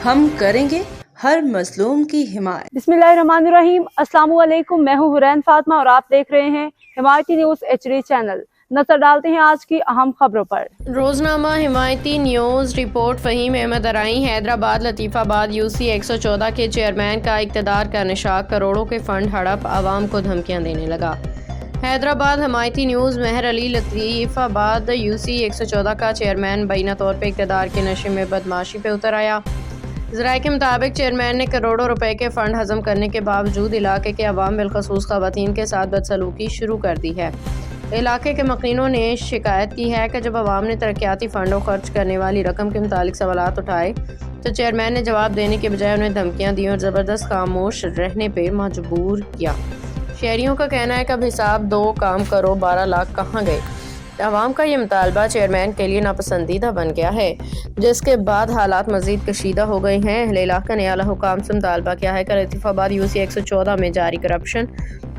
हम करेंगे हर मजलूम की हिमायत। बिस्मिल्लाहिर्रहमानिर्रहीम। अस्सलाम वालेकुम। मैं हूँ हुरैन फातिमा और आप देख रहे हैं हिमायती न्यूज़ HD चैनल। नजर डालते हैं आज की अहम खबरों पर। रोजनामा हिमायती न्यूज़ रिपोर्ट। फ़हीम अहमद अराई हैदराबाद लतीफ़ाबाद UC 114 के चेयरमैन का इक़्तिदार का निशाक, करोड़ों के फंड हड़प, आवाम को धमकियां देने लगा। हैदराबाद हिमायती न्यूज़। महर अली लतीफ़ाबाद UC 114 का चेयरमैन बैना तौर पर इक़्तिदार के नशे में बदमाशी पे उतर आया। ज़राए के मुताबिक चेयरमैन ने करोड़ों रुपए के फ़ंड हज़म करने के बावजूद इलाके के अवाम बिलखसूस ख़वातीन के साथ बदसलूकी शुरू कर दी है। इलाके के मकीनों ने शिकायत की है कि जब अवाम ने तरक्याती फ़ंडों खर्च करने वाली रकम के मुतालिक सवालात उठाए तो चेयरमैन ने जवाब देने के बजाय उन्हें धमकियां दी और ज़बरदस्त खामोश रहने पे मजबूर किया। शहरियों का कहना है कि अब हिसाब दो, काम करो, 12 लाख कहाँ गए। अवाम का ये मुतालबा चेयरमैन के लिए नापसंदीदा बन गया है, जिसके बाद हालात मज़ीद कशीदा हो गए हैं। अहले इलाका ने आला हुकाम से मुतालबा किया है कि लतीफ़ाबाद UC 114 में जारी करप्शन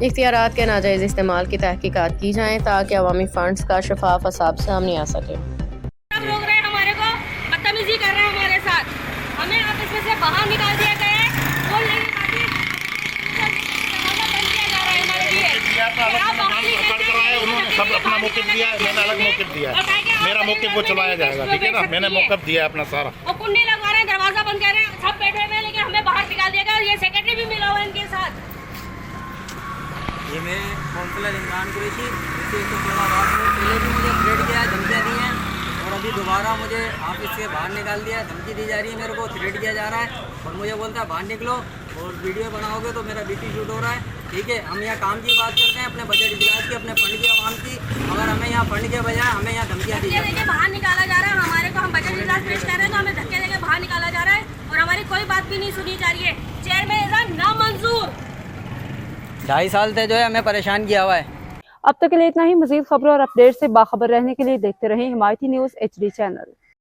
इख्तियारात के नाजायज़ इस्तेमाल की तहकीकात की जाएँ ताकि अवामी फंड्स का शफाफ हिसाब सामने आ सके। लोग रहे हमारे को बदतमीजी कर रहे हैं हमारे साथ, हमें अब इसमें से बाहर निकाल दिया गया है। बोल नहीं पाती, दरवाजा बंद किया जा रहा है हमारे लिए। उन्होंने सब अपना मौक़िफ़ दिया है, मैंने अलग मौक़िफ़ दिया है। मेरा मौक़िफ़ वो चलाया जाएगा, ठीक है ना। मैंने मौक़िफ़ दिया है अपना सारा। और कुंडी लगवा रहे हैं, दरवाजा बंद कर रहे हैं, सब बैठे हुए हैं, लेकिन हमें बाहर निकाल दिया गया। और ये सेक्रेटरी भी मिला हुआ है इनके साथ। ये मैं काउंसलर इमरान कुरैशी इस्लामाबाद में पहले भी मुझे थ्रेट किया है, धमकियाँ दी हैं और अभी दोबारा मुझे ऑफिस से बाहर निकाल दिया है, धमकी दी जा रही है, मेरे को थ्रेट किया जा रहा है और मुझे बोलता है बाहर निकलो और वीडियो बनाओगे तो मेरा BP शूट हो रहा है। ठीक है, हम यहाँ काम की बात करते हैं, अपने बजट इजलास की, अपने फंड की, आवाम की, मगर हमें यहाँ फंड के बजाय हमें यहाँ धमकियाँ दी जाती हैं। बाहर निकाला जा रहा है हमारे को, हम बजट इजलास पेश कर रहे हैं तो हमें धक्के देके बाहर निकाला जा रहा है और हमारी कोई बात भी नहीं सुनी जा रही है। चेयरमैन नामंजूर। 2.5 साल से जो है हमें परेशान किया हुआ है। अब तक के लिए इतना ही। मजीद खबरों और अपडेट से बाखबर रहने के लिए देखते रहें हिमायती न्यूज़ HD चैनल।